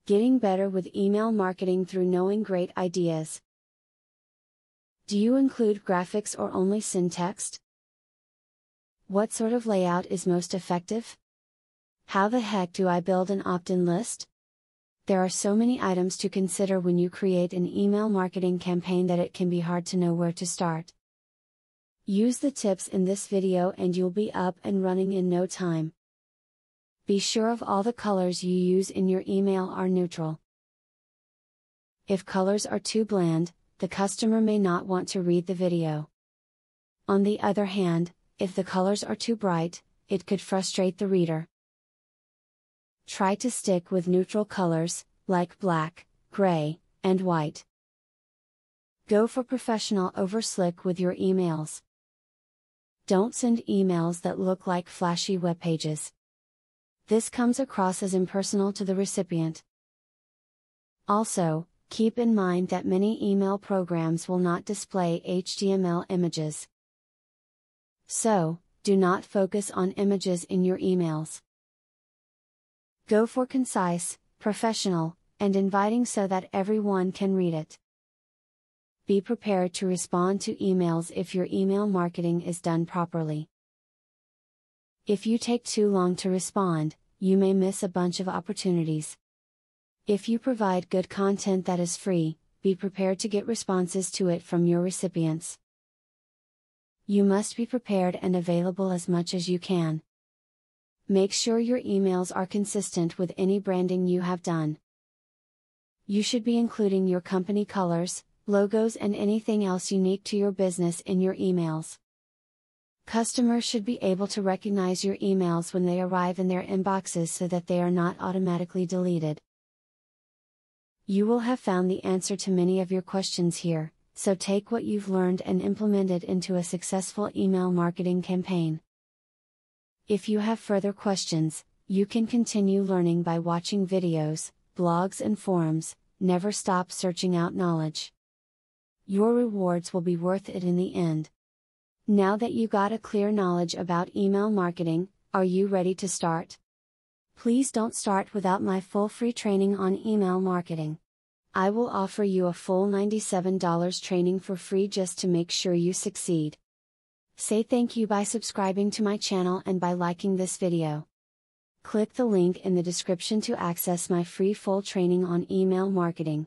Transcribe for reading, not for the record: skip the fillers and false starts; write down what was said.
Getting better with email marketing through knowing great ideas. Do you include graphics or only send text? What sort of layout is most effective? How the heck do I build an opt-in list? There are so many items to consider when you create an email marketing campaign that it can be hard to know where to start. Use the tips in this video and you'll be up and running in no time. Be sure of all the colors you use in your email are neutral. If colors are too bland, the customer may not want to read the video. On the other hand, if the colors are too bright, it could frustrate the reader. Try to stick with neutral colors, like black, gray, and white. Go for professional over slick with your emails. Don't send emails that look like flashy web pages. This comes across as impersonal to the recipient. Also, keep in mind that many email programs will not display HTML images. So, do not focus on images in your emails. Go for concise, professional, and inviting so that everyone can read it. Be prepared to respond to emails if your email marketing is done properly. If you take too long to respond, you may miss a bunch of opportunities. If you provide good content that is free, be prepared to get responses to it from your recipients. You must be prepared and available as much as you can. Make sure your emails are consistent with any branding you have done. You should be including your company colors, logos, and anything else unique to your business in your emails. Customers should be able to recognize your emails when they arrive in their inboxes so that they are not automatically deleted. You will have found the answer to many of your questions here, so take what you've learned and implement it into a successful email marketing campaign. If you have further questions, you can continue learning by watching videos, blogs, and forums. Never stop searching out knowledge. Your rewards will be worth it in the end. Now that you got a clear knowledge about email marketing, are you ready to start? Please don't start without my full free training on email marketing. I will offer you a full $97 training for free just to make sure you succeed. Say thank you by subscribing to my channel and by liking this video. Click the link in the description to access my free full training on email marketing.